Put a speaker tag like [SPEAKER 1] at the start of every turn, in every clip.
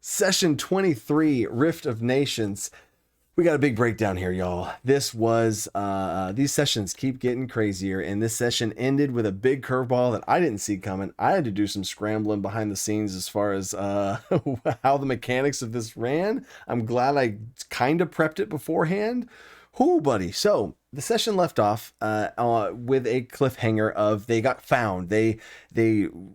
[SPEAKER 1] Session 23, Rift of Nations. We got a big breakdown here, y'all. This was, these sessions keep getting crazier, and this session ended with a big curveball that I didn't see coming. I had to do some scrambling behind the scenes as far as how the mechanics of this ran. I'm glad I kind of prepped it beforehand. Whoo, buddy. So the session left off with a cliffhanger of they got found. They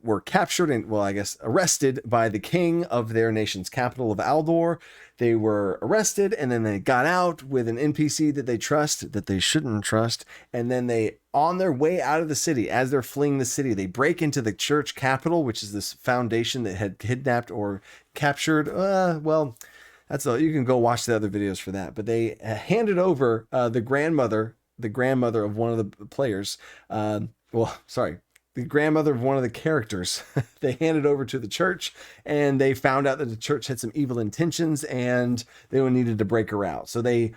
[SPEAKER 1] were captured and, well, I guess arrested by the king of their nation's capital of Aldor. They were arrested, and then they got out with an NPC that they trust, that they shouldn't trust. And then they, on their way out of the city, as they're fleeing the city, they break into the church capital, which is this foundation that had kidnapped or captured, well, that's all. You can go watch the other videos for that. But they handed over the grandmother of one of the players. The grandmother of one of the characters. They handed over to the church, and they found out that the church had some evil intentions, and they needed to break her out. So they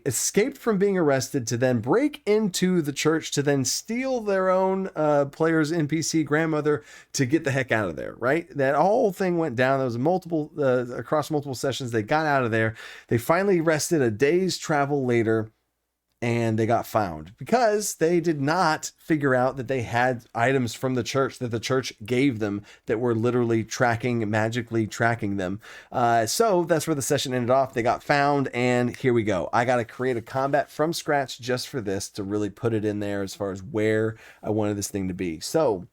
[SPEAKER 1] escaped from being arrested to then break into the church to then steal their own player's NPC grandmother to get the heck out of there, right? That whole thing went down. There was multiple across multiple sessions. They got out of there. They finally rested a day's travel later, and they got found because they did not figure out that they had items from the church that the church gave them that were literally magically tracking them. So that's where the session ended off. They got found, and here we go. I got to create a combat from scratch just for this to really put it in there as far as where I wanted this thing to be. So,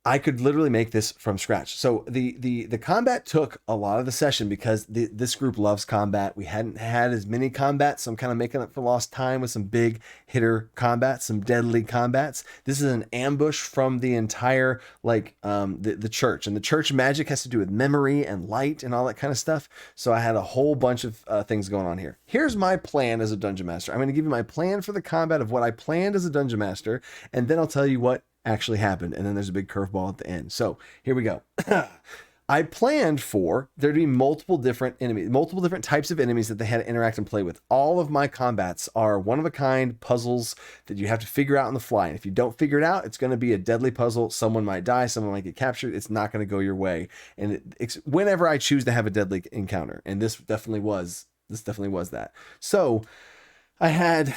[SPEAKER 1] I could literally make this from scratch. So the combat took a lot of the session because this group loves combat. We hadn't had as many combats, so I'm kind of making up for lost time with some big hitter combats, some deadly combats. This is an ambush from the entire, the church. And the church magic has to do with memory and light and all that kind of stuff. So I had a whole bunch of things going on here. Here's my plan as a dungeon master. I'm going to give you my plan for the combat of what I planned as a dungeon master, and then I'll tell you what actually happened, and then there's a big curveball at the end. So here we go. I planned for there to be multiple different enemies, multiple different types of enemies that they had to interact and play with. All of my combats are one-of-a-kind puzzles that you have to figure out on the fly. And if you don't figure it out, it's going to be a deadly puzzle. Someone might die, someone might get captured. It's not going to go your way. And whenever I choose to have a deadly encounter, and this definitely was that. So I had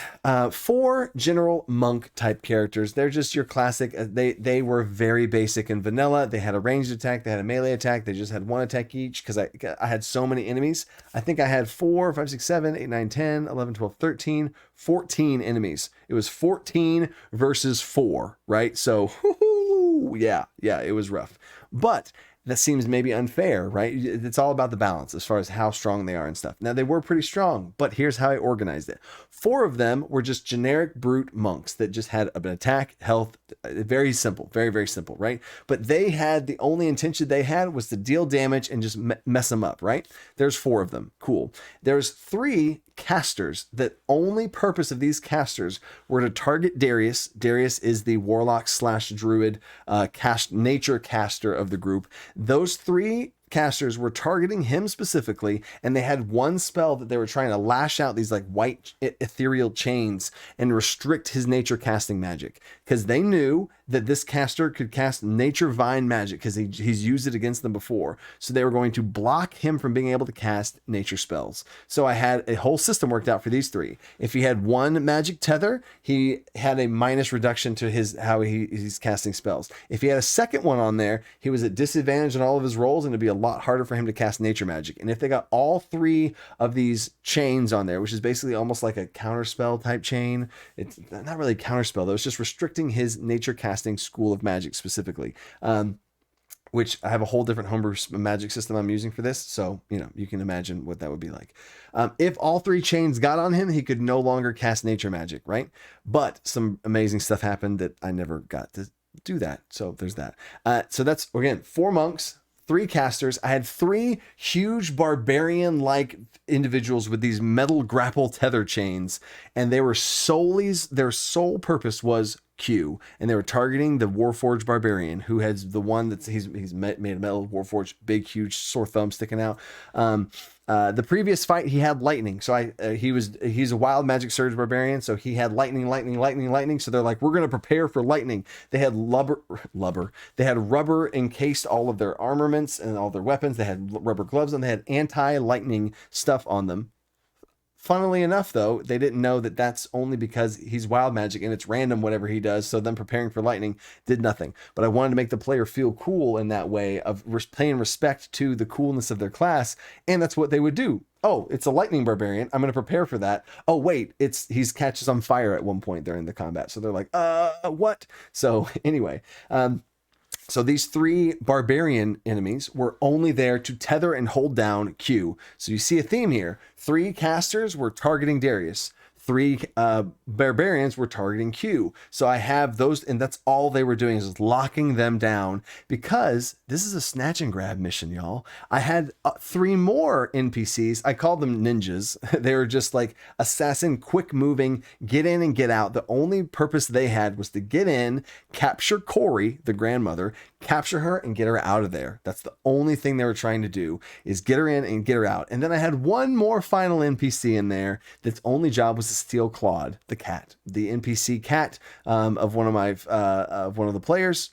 [SPEAKER 1] 4 general monk type characters. They're just your classic. They were very basic and vanilla. They had a ranged attack. They had a melee attack. They just had 1 attack each because I had so many enemies. I think I had 4, 5, 6, 7, 8, 9, 10, 11, 12, 13, 14 enemies. It was 14 versus 4, right? So yeah, it was rough. But that seems maybe unfair, right? It's all about the balance as far as how strong they are and stuff. Now, they were pretty strong, but here's how I organized it. 4 of them were just generic brute monks that just had an attack, health, very simple, very, very simple, right? But they had, the only intention they had was to deal damage and just mess them up, right? There's 4 of them. Cool. There's 3 casters. The only purpose of these casters were to target Darius. Darius is the warlock / druid nature caster of the group. Those 3 casters were targeting him specifically, and they had 1 spell that they were trying to lash out these white ethereal chains and restrict his nature casting magic, because they knew that this caster could cast nature vine magic because he's used it against them before. So they were going to block him from being able to cast nature spells. So I had a whole system worked out for these 3. If he had 1 magic tether, he had a minus reduction to how he's casting spells. If he had a second one on there, he was at disadvantage on all of his rolls, and it'd be a lot harder for him to cast nature magic. And if they got all 3 of these chains on there, which is basically almost like a counterspell type chain, it's not really a counterspell though, it's just restricting his nature casting school of magic specifically, which I have a whole different homebrew magic system I'm using for this. So, you can imagine what that would be like. If all 3 chains got on him, he could no longer cast nature magic, right? But some amazing stuff happened that I never got to do that. So there's that. So that's, again, 4 monks, 3 casters. I had 3 huge barbarian-like individuals with these metal grapple tether chains, and they were their sole purpose was Q, and they were targeting the Warforged Barbarian, who has the one that's he's made a metal Warforged, big, huge sore thumb sticking out. The previous fight he had lightning, so he's a wild magic surge barbarian, so he had lightning. So they're like, we're gonna prepare for lightning. They had They had rubber encased all of their armaments and all their weapons. They had rubber gloves and they had anti-lightning stuff on them. Funnily enough, though, they didn't know that that's only because he's wild magic and it's random whatever he does. So them preparing for lightning did nothing. But I wanted to make the player feel cool in that way of paying respect to the coolness of their class. And that's what they would do. Oh, it's a lightning barbarian. I'm going to prepare for that. Oh, wait, he's catches on fire at one point during the combat. So they're like, what? So anyway, so these 3 barbarian enemies were only there to tether and hold down Q. So you see a theme here. 3 casters were targeting Darius. 3 barbarians were targeting Q. So I have those, and that's all they were doing is locking them down, because this is a snatch and grab mission, y'all. I had 3 more NPCs. I called them ninjas. They were just like assassin, quick moving, get in and get out. The only purpose they had was to get in, capture Corey, the grandmother, capture her and get her out of there. That's the only thing they were trying to do, is get her in and get her out. And then I had one more final NPC in there that's only job was to steal Claude, the cat, the NPC cat of one of the players.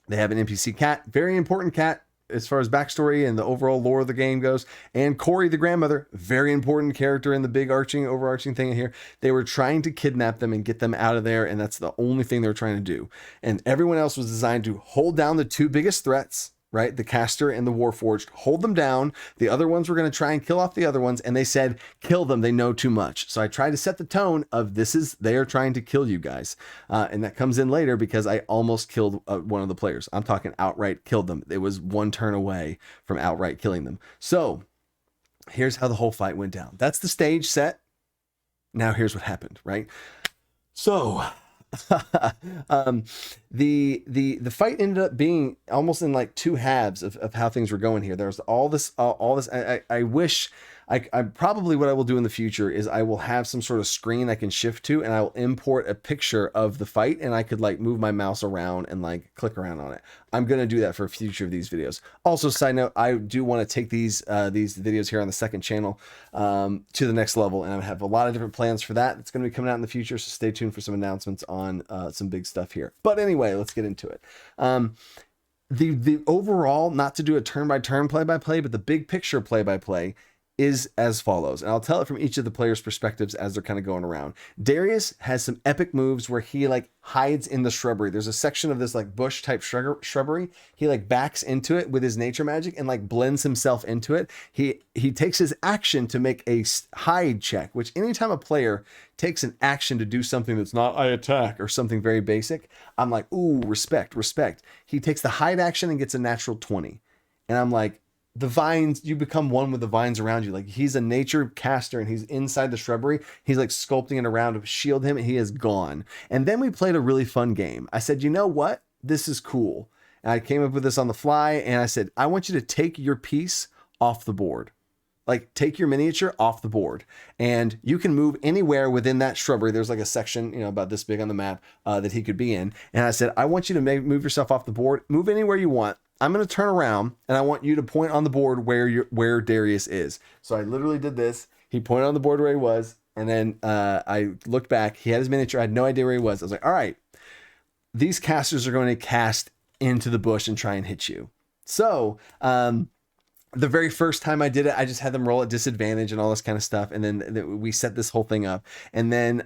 [SPEAKER 1] They have an NPC cat, very important cat as far as backstory and the overall lore of the game goes. And Corey, the grandmother, very important character in the big overarching thing here. They were trying to kidnap them and get them out of there, and that's the only thing they were trying to do. And everyone else was designed to hold down the 2 biggest threats, right? The caster and the Warforged, hold them down. The other ones were going to try and kill off the other ones, and they said, kill them, they know too much. So I tried to set the tone of they are trying to kill you guys. And that comes in later because I almost killed one of the players. I'm talking outright killed them. It was 1 turn away from outright killing them. So here's how the whole fight went down. That's the stage set. Now here's what happened, right? So the fight ended up being almost in like 2 halves of how things were going here. There's all this. I wish I probably what I will do in the future is I will have some sort of screen I can shift to, and I will import a picture of the fight, and I could like move my mouse around and like click around on it. I'm going to do that for a future of these videos. Also, side note, I do want to take these videos here on the second channel to the next level, and I have a lot of different plans for that. It's going to be coming out in the future, so stay tuned for some announcements on some big stuff here. But anyway, let's get into it. The overall, not to do a turn-by-turn play-by-play, but the big picture play-by-play is as follows, and I'll tell it from each of the players' perspectives as they're kind of going around. Darius has some epic moves where he like hides in the shrubbery. There's a section of this like bush type shrubbery. He like backs into it with his nature magic and like blends himself into it. He takes his action to make a hide check, which anytime a player takes an action to do something that's not I attack or something very basic, I'm like, ooh, respect. He takes the hide action and gets a natural 20. And I'm like, the vines, you become one with the vines around you. Like he's a nature caster and he's inside the shrubbery. He's like sculpting it around to shield him and he is gone. And then we played a really fun game. I said, you know what? This is cool. And I came up with this on the fly and I said, I want you to take your piece off the board. Like take your miniature off the board and you can move anywhere within that shrubbery. There's like a section, about this big on the map that he could be in. And I said, I want you to move yourself off the board, move anywhere you want. I'm going to turn around and I want you to point on the board where Darius is. So I literally did this. He pointed on the board where he was. And then I looked back. He had his miniature. I had no idea where he was. I was like, all right, these casters are going to cast into the bush and try and hit you. So the very first time I did it, I just had them roll at disadvantage and all this kind of stuff. And then we set this whole thing up. And then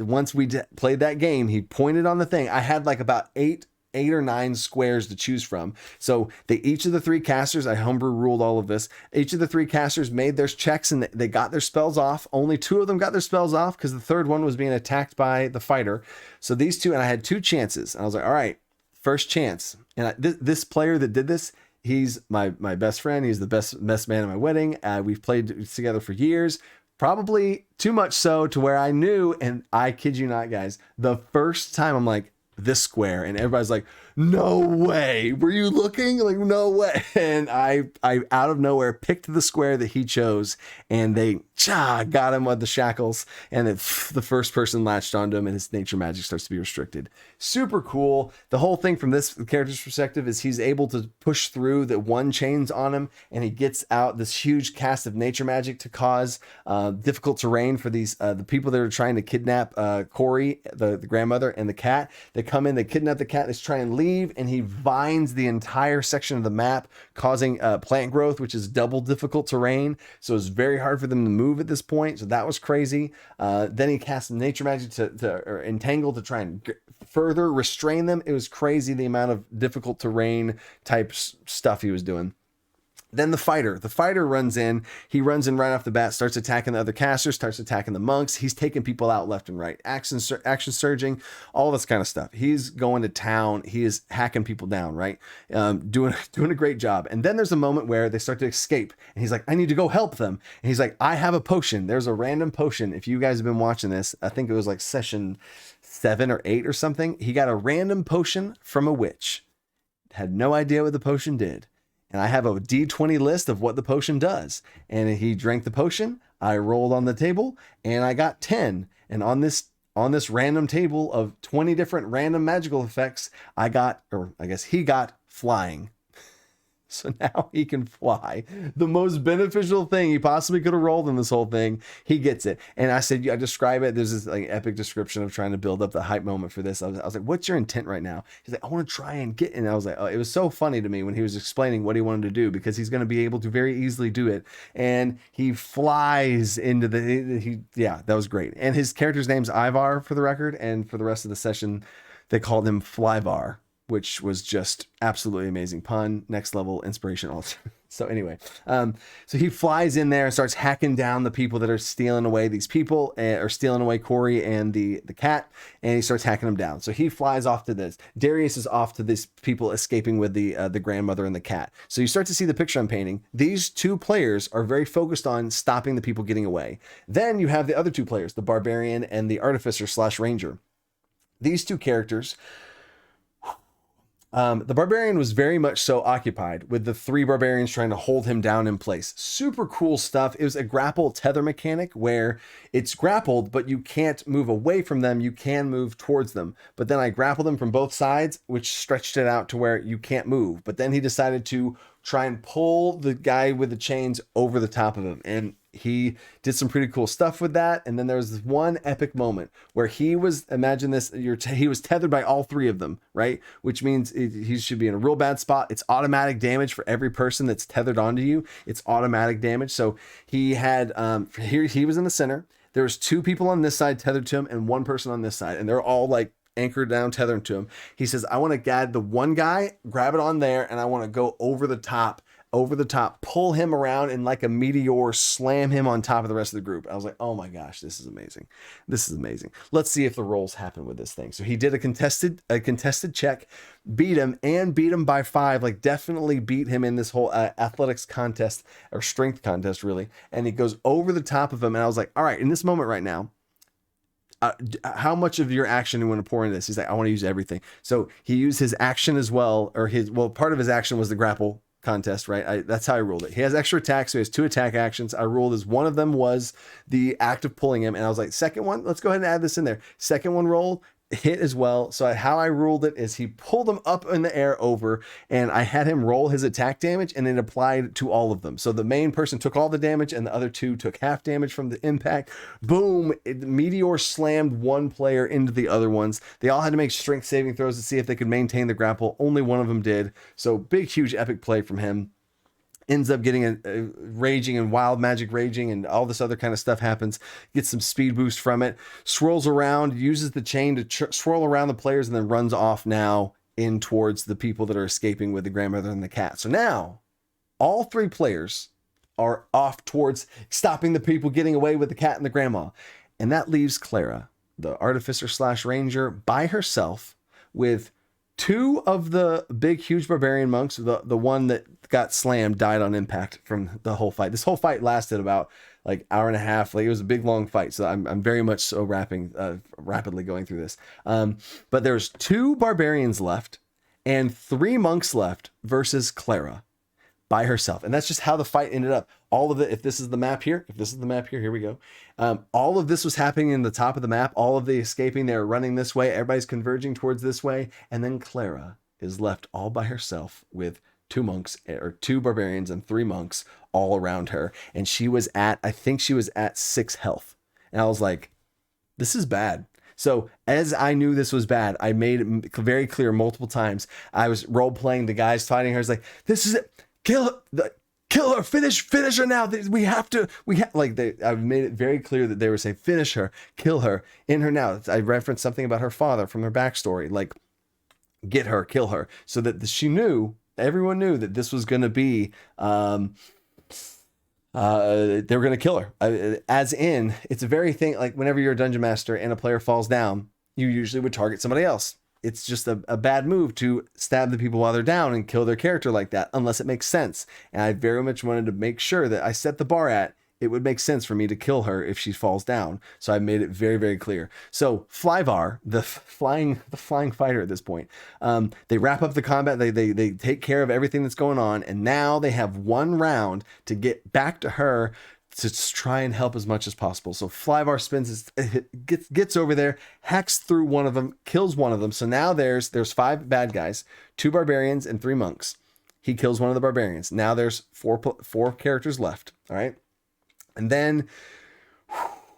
[SPEAKER 1] once we played that game, he pointed on the thing. I had like about eight or nine squares to choose from. So each of the 3 casters, I homebrew ruled all of this. Each of the 3 casters made their checks and they got their spells off. Only 2 of them got their spells off because the third one was being attacked by the fighter. So these 2, and I had 2 chances. And I was like, all right, first chance. And this player that did this, he's my best friend. He's the best man at my wedding. We've played together for years. Probably too much so to where I knew, and I kid you not, guys, the first time I'm like, this square, and everybody's like, no way. Were you looking? Like, no way. And I out of nowhere picked the square that he chose, and they got him with the shackles, and the first person latched onto him, and his nature magic starts to be restricted. Super cool. The whole thing from this character's perspective is he's able to push through the one chains on him, and he gets out this huge cast of nature magic to cause difficult terrain for these the people that are trying to kidnap Corey, the grandmother, and the cat. They come in, they kidnap the cat, they try and leave, and he vines the entire section of the map, causing plant growth, which is double difficult terrain. So it's very hard for them to move at this point. So that was crazy. Then he cast nature magic or entangle to try and further restrain them. It was crazy the amount of difficult terrain type stuff he was doing. Then the fighter runs in. He runs in right off the bat, starts attacking the other casters, starts attacking the monks. He's taking people out left and right, action surging, all this kind of stuff. He's going to town. He is hacking people down, right? Doing a great job. And then there's a moment where they start to escape, and he's like, I need to go help them. And he's like, I have a potion. There's a random potion. If you guys have been watching this, I think it was like session 7 or 8 or something. He got a random potion from a witch. Had no idea what the potion did. And I have a D20 list of what the potion does. And he drank the potion. I rolled on the table and I got 10. And on this random table of 20 different random magical effects, I guess he got flying. So now he can fly. The most beneficial thing he possibly could have rolled in this whole thing. He gets it. And I said, I describe it. There's this like epic description of trying to build up the hype moment for this. I was like, what's your intent right now? He's like, I want to try and get. And I was like, oh, it was so funny to me when he was explaining what he wanted to do, because he's going to be able to very easily do it. And he flies into that was great. And his character's name's Ivar, for the record. And for the rest of the session, they called him Flyvar, which was just absolutely amazing. Pun, next level inspiration also. So anyway, so he flies in there and starts hacking down the people that are stealing away these people, or stealing away Corey and the cat, and he starts hacking them down. So he flies off to this. Darius is off to these people escaping with the grandmother and the cat. So you start to see the picture I'm painting. These two players are very focused on stopping the people getting away. Then you have the other two players, the barbarian and the artificer/ranger. These two characters. The barbarian was very much so occupied with the 3 barbarians trying to hold him down in place. Super cool stuff. It was a grapple tether mechanic where it's grappled, but you can't move away from them. You can move towards them. But then I grappled them from both sides, which stretched it out to where you can't move. But then he decided to try and pull the guy with the chains over the top of him. And he did some pretty cool stuff with that. And then there was this one epic moment where he was, imagine this, he was tethered by all 3 of them, right? Which means he should be in a real bad spot. It's automatic damage for every person that's tethered onto you. It's automatic damage. So he had, here he was in the center. There was 2 people on this side tethered to him and 1 person on this side. And they're all like anchored down, tethering to him. He says, I want to guide the one guy, grab it on there, and I want to go over the top, pull him around, and like a meteor, slam him on top of the rest of the group. I was like, oh my gosh, this is amazing. This is amazing. Let's see if the rolls happen with this thing. So he did a contested check, beat him by 5, like definitely beat him in this whole athletics contest, or strength contest really. And he goes over the top of him. And I was like, all right, in this moment right now, how much of your action do you want to pour into this? He's like, I want to use everything. So he used his action as well, or part of his action was the grapple contest, right? That's how I ruled it. He has extra attacks, so he has 2 attack actions. I ruled as one of them was the act of pulling him, and I was like, second one, let's go ahead and add this in there. Second one rolled, hit as well. So how I ruled it is he pulled him up in the air over, and I had him roll his attack damage, and it applied to all of them. So the main person took all the damage, and the other 2 took half damage from the impact. Boom! Meteor slammed one player into the other ones. They all had to make strength saving throws to see if they could maintain the grapple. Only one of them did. So big, huge, epic play from him. Ends up getting a raging and wild magic raging, and all this other kind of stuff happens. Gets some speed boost from it. Swirls around, uses the chain to swirl around the players, and then runs off now in towards the people that are escaping with the grandmother and the cat. So now all 3 players are off towards stopping the people getting away with the cat and the grandma. And that leaves Clara, the artificer/ranger, by herself with 2 of the big, huge barbarian monks. The one that got slammed died on impact from the whole fight. This whole fight lasted about like hour and a half. Like, it was a big, long fight. So I'm very much so rapidly going through this. But there's 2 barbarians left, and 3 monks left versus Clara by herself. And that's just how the fight ended up. All of it, if this is the map here, here we go. All of this was happening in the top of the map. All of the escaping, they're running this way. Everybody's converging towards this way. And then Clara is left all by herself with 2 monks, or 2 barbarians and 3 monks all around her. And she was at, I think she was at 6 health. And I was like, this is bad. So as I knew this was bad, I made it very clear multiple times. I was role playing the guys fighting her. I was like, this is it. Kill her, finish her now. I've made it very clear that they were saying, finish her, kill her, in her now. I referenced something about her father from her backstory, like get her, kill her, so that everyone knew that this was going to be, they were going to kill her. As in, it's a very thing, like whenever you're a dungeon master and a player falls down, you usually would target somebody else. It's just a bad move to stab the people while they're down and kill their character like that, unless it makes sense. And I very much wanted to make sure that I set the bar at, it would make sense for me to kill her if she falls down. So I made it very, very clear. So Flyvar, the flying fighter at this point, they wrap up the combat. They take care of everything that's going on. And now they have 1 round to get back to her to try and help as much as possible. So Flyvar gets over there, hacks through one of them, kills one of them. So now there's 5 bad guys, 2 barbarians and 3 monks. He kills one of the barbarians. Now there's 4 characters left. All right. And then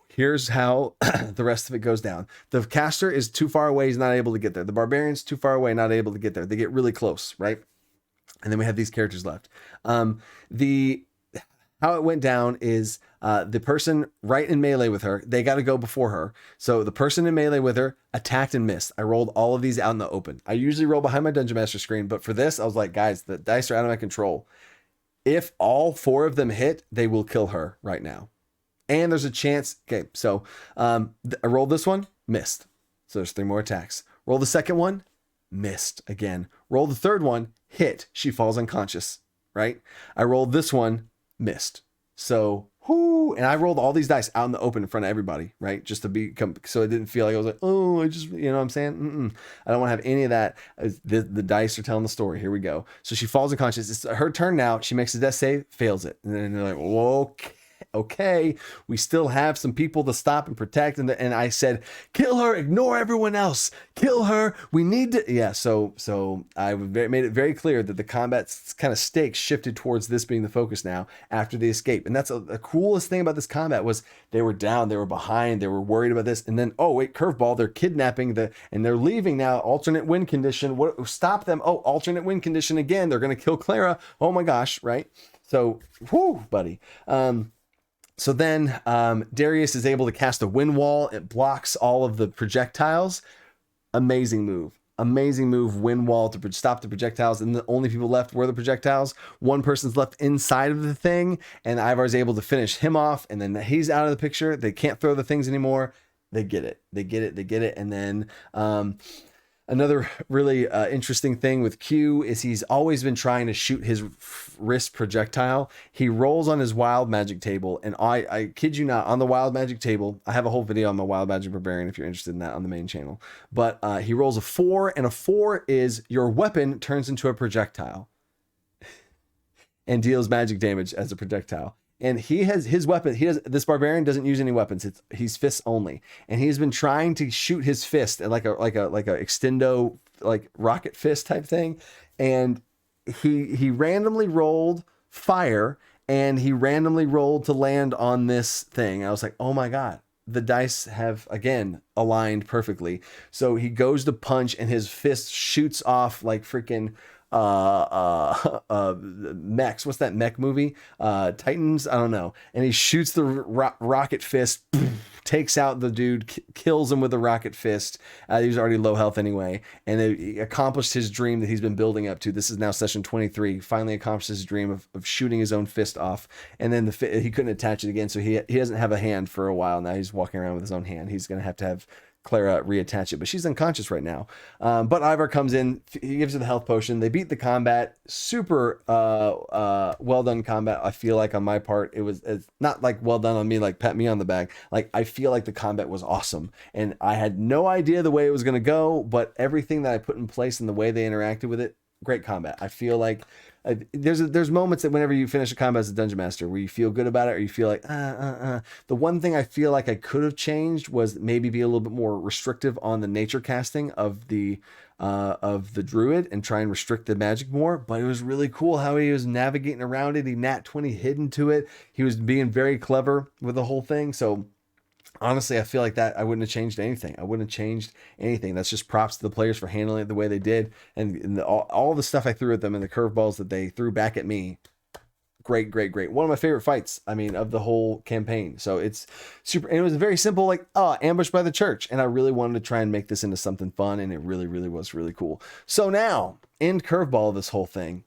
[SPEAKER 1] here's how the rest of it goes down. The caster is too far away. He's not able to get there. The barbarian's too far away, not able to get there. They get really close, right? And then we have these characters left. How it went down is the person right in melee with her, they got to go before her. So the person in melee with her attacked and missed. I rolled all of these out in the open. I usually roll behind my Dungeon Master screen, but for this, I was like, guys, the dice are out of my control. If all 4 of them hit, they will kill her right now. And there's a chance. Okay, so I rolled this one, missed. So there's 3 more attacks. Roll the second one, missed again. Roll the third one, hit. She falls unconscious, right? I rolled this one, missed. So, and I rolled all these dice out in the open in front of everybody, right? Just to become, so it didn't feel like I was like, oh, I just, you know what I'm saying? I don't want to have any of that. The dice are telling the story. Here we go. So she falls unconscious. It's her turn now. She makes a death save, fails it. And then they're like, whoa, okay, we still have some people to stop and protect. And I said, kill her, ignore everyone else, kill her. We need to, yeah. So I made it very clear that the combat kind of stakes shifted towards this being the focus now after the escape. And that's the coolest thing about this combat was they were down, they were behind, they were worried about this. And then, oh wait, curveball, they're kidnapping and they're leaving now. Alternate win condition. What, stop them. Oh, alternate win condition again. They're going to kill Clara. Oh my gosh. Right. So, whoo, buddy. So then Darius is able to cast a wind wall. It blocks all of the projectiles. Amazing move. Wind wall to stop the projectiles. And the only people left were the projectiles. One person's left inside of the thing. And Ivar's able to finish him off. And then he's out of the picture. They can't throw the things anymore. They get it. And then another really interesting thing with Q is he's always been trying to shoot his wrist projectile. He rolls on his wild magic table, and I kid you not, on the wild magic table, I have a whole video on my wild magic barbarian if you're interested in that on the main channel. But he rolls a 4, and a 4 is your weapon turns into a projectile and deals magic damage as a projectile. And he has his weapon. This barbarian doesn't use any weapons. He's fists only. And he's been trying to shoot his fist like a extendo, like rocket fist type thing. And he randomly rolled fire, and he randomly rolled to land on this thing. I was like, oh my God, the dice have again aligned perfectly. So he goes to punch, and his fist shoots off like freaking mechs. What's that mech movie? Titans? I don't know. And he shoots the rocket fist, takes out the dude, kills him with the rocket fist. He was already low health anyway. And he accomplished his dream that he's been building up to. This is now session 23. Finally accomplished his dream of shooting his own fist off. And then he couldn't attach it again. So he doesn't have a hand for a while now. He's walking around with his own hand. He's going to have Clara reattach it, but she's unconscious right now. But Ivar comes in, he gives her the health potion. They beat the combat. Super well done combat. I feel like on my part, it's not like well done on me, like pat me on the back. Like I feel like the combat was awesome, and I had no idea the way it was going to go, but everything that I put in place and the way they interacted with it, great combat. I feel like there's moments that whenever you finish a combat as a dungeon master where you feel good about it, or you feel like the one thing I feel like I could have changed was maybe be a little bit more restrictive on the nature casting of the druid and try and restrict the magic more. But it was really cool how he was navigating around it. He nat 20 hidden to it. He was being very clever with the whole thing. So honestly, I feel like that I wouldn't have changed anything. I wouldn't have changed anything. That's just props to the players for handling it the way they did. And all the stuff I threw at them and the curveballs that they threw back at me. Great. One of my favorite fights, of the whole campaign. So it's super. And it was very simple, like, ambush by the church. And I really wanted to try and make this into something fun. And it really, really was really cool. So now, end curveball of this whole thing.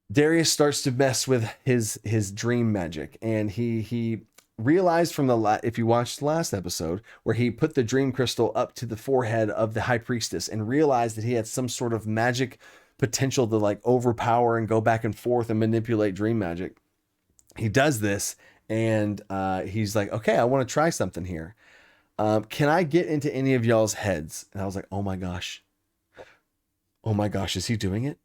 [SPEAKER 1] Darius starts to mess with his dream magic. And he realized from if you watched the last episode where he put the dream crystal up to the forehead of the high priestess and realized that he had some sort of magic potential to like overpower and go back and forth and manipulate dream magic. He does this and he's like, okay, I want to try something here. Can I get into any of y'all's heads? And I was like, oh my gosh, is he doing it?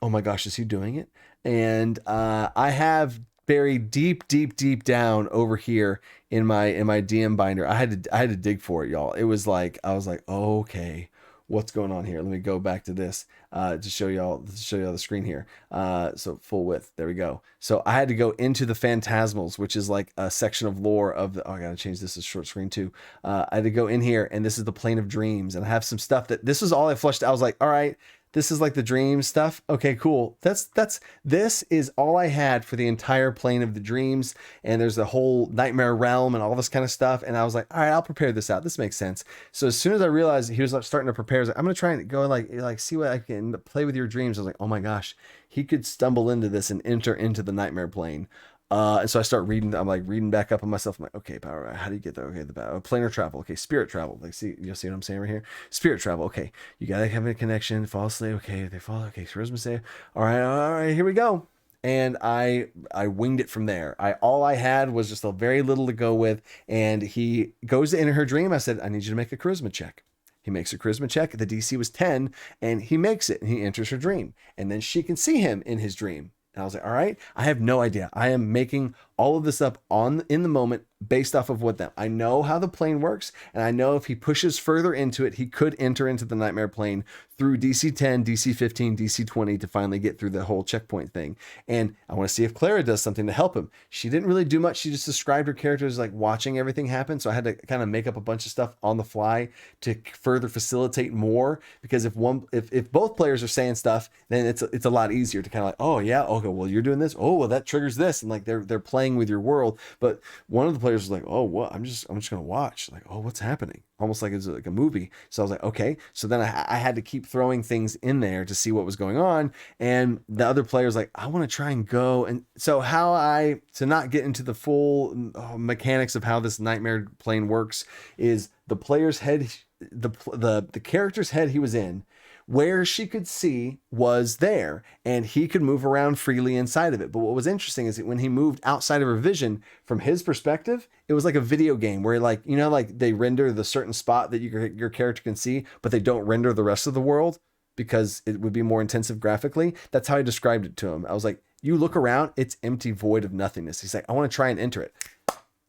[SPEAKER 1] Oh my gosh, is he doing it? And I have buried deep down over here in my DM binder. I had to dig for it, y'all. It was like, I was like, oh, okay, what's going on here? Let me go back to this to show y'all the screen here. So full width, there we go. So I had to go into the Phantasmals, which is like a section of lore of the, I gotta change this to short screen too. I had to go in here, and this is the Plane of Dreams, and I have some stuff that this was all I flushed. I was like, all right, this is like the dream stuff. Okay, cool. This is all I had for the entire Plane of the Dreams. And there's the whole nightmare realm and all this kind of stuff. And I was like, all right, I'll prepare this out. This makes sense. So as soon as I realized he was like starting to prepare, I was like, I'm going to try and go like see what I can play with your dreams. I was like, oh my gosh, he could stumble into this and enter into the nightmare plane. And so I start reading. I'm like reading back up on myself. I'm like, okay, power. How do you get there? Okay, the planar travel. Okay, spirit travel. Like, you'll see what I'm saying right here. Spirit travel. Okay, you gotta have a connection. Fall asleep. Okay, they fall. Okay, charisma save. All right. Here we go. And I winged it from there. All I had was just a very little to go with. And he goes to enter her dream. I said, I need you to make a charisma check. He makes a charisma check. The DC was 10, and he makes it. And he enters her dream, and then she can see him in his dream. And I was like, all right, I have no idea. I am making all of this up in the moment based off of I know how the plane works. And I know if he pushes further into it, he could enter into the nightmare plane through DC 10, DC 15, DC 20 to finally get through the whole checkpoint thing. And I want to see if Clara does something to help him. She didn't really do much. She just described her character as like watching everything happen. So I had to kind of make up a bunch of stuff on the fly to further facilitate more, because if both players are saying stuff, then it's a lot easier to kind of like, oh yeah, okay, well you're doing this. Oh, well that triggers this. And like they're playing with your world. But one of the players was like, oh, what? I'm just going to watch. Like, oh, what's happening? Almost like it's like a movie. So I was like, okay. So then I had to keep throwing things in there to see what was going on. And the other player's like, I want to try and go. And so to not get into the full mechanics of how this nightmare plane works, is the player's head, the character's head he was in, where she could see was there, and he could move around freely inside of it. But what was interesting is that when he moved outside of her vision, from his perspective, it was like a video game where like they render the certain spot that your character can see, but they don't render the rest of the world because it would be more intensive graphically. That's how I described it to him. I was like, you look around, it's empty, void of nothingness. He's like, I want to try and enter it.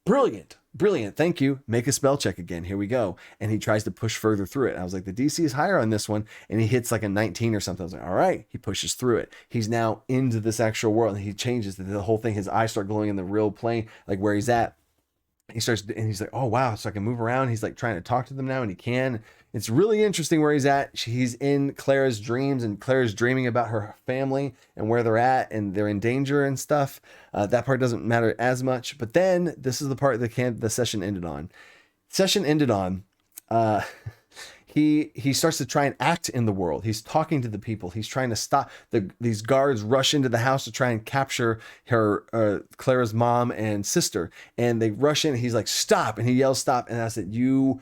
[SPEAKER 1] Brilliant. Thank you. Make a spell check again. Here we go. And he tries to push further through it. I was like, the DC is higher on this one. And he hits like a 19 or something. I was like, all right. He pushes through it. He's now into this actual world. And he changes the whole thing. His eyes start glowing in the real plane, like where he's at. He starts, and he's like, oh wow, so I can move around. He's like trying to talk to them now, and he can. It's really interesting where he's at. He's in Clara's dreams, and Clara's dreaming about her family and where they're at, and they're in danger and stuff. That part doesn't matter as much. But then this is the part that the session ended on. he starts to try and act in the world. He's talking to the people. He's trying to stop these guards rush into the house to try and capture her Clara's mom and sister, and they rush in. He's like, stop, and he yells stop, and I said, you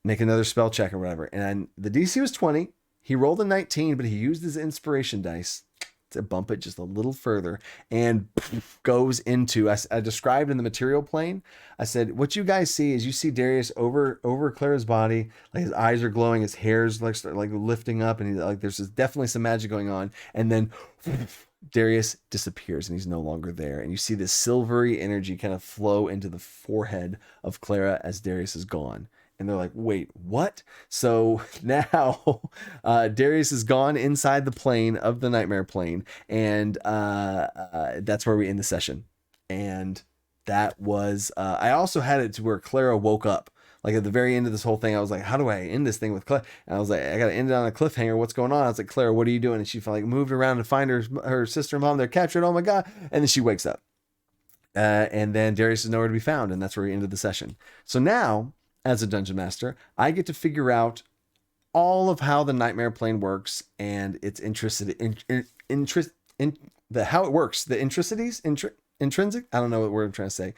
[SPEAKER 1] make another spell check or whatever. And the DC was 20. He rolled a 19, but he used his inspiration dice to bump it just a little further, and goes into, I described in the material plane, I said, what you guys see is you see Darius over Clara's body, like his eyes are glowing, his hair's like lifting up, and he's like, there's definitely some magic going on, and then Darius disappears and he's no longer there, and you see this silvery energy kind of flow into the forehead of Clara as Darius is gone. And they're like, wait, what? So now Darius is gone inside the plane of the nightmare plane. And that's where we end the session. And that was, I also had it to where Clara woke up. Like at the very end of this whole thing, I was like, how do I end this thing with Clara? And I was like, I got to end it on a cliffhanger. What's going on? I was like, Clara, what are you doing? And she like moved around to find her sister and mom. They're captured. Oh my God. And then she wakes up. And then Darius is nowhere to be found. And that's where we ended the session. So now, as a dungeon master, I get to figure out all of how the nightmare plane works, and it's interested in the how it works, the intrinsic. I don't know what word I'm trying to say.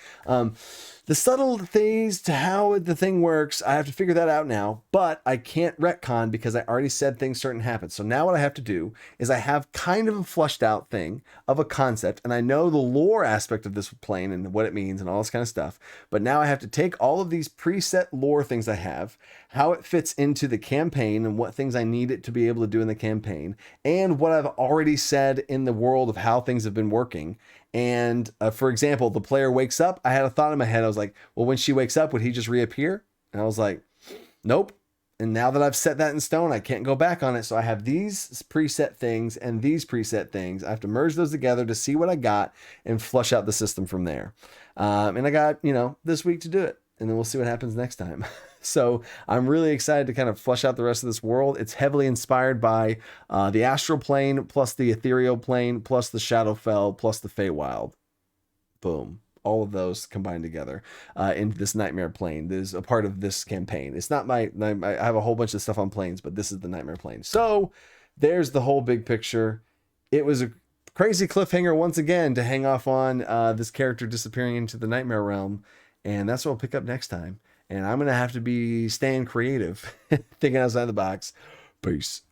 [SPEAKER 1] The subtle things to how the thing works. I have to figure that out now, but I can't retcon because I already said things certain happen. So now what I have to do is I have kind of a flushed out thing of a concept, and I know the lore aspect of this plane and what it means and all this kind of stuff. But now I have to take all of these preset lore things I have, how it fits into the campaign and what things I need it to be able to do in the campaign, and what I've already said in the world of how things have been working. And for example, the player wakes up. I had a thought in my head. I was like, well, when she wakes up, would he just reappear? And I was like, nope. And now that I've set that in stone, I can't go back on it. So I have these preset things and these preset things. I have to merge those together to see what I got and flush out the system from there. And I got, this week to do it. And then we'll see what happens next time. So I'm really excited to kind of flesh out the rest of this world. It's heavily inspired by the astral plane, plus the ethereal plane, plus the Shadowfell, plus the Feywild. Boom. All of those combined together into this nightmare plane. This is a part of this campaign. It's not I have a whole bunch of stuff on planes, but this is the nightmare plane. So there's the whole big picture. It was a crazy cliffhanger once again to hang off on this character disappearing into the nightmare realm. And that's what we'll pick up next time. And I'm going to have to be staying creative, thinking outside the box. Peace.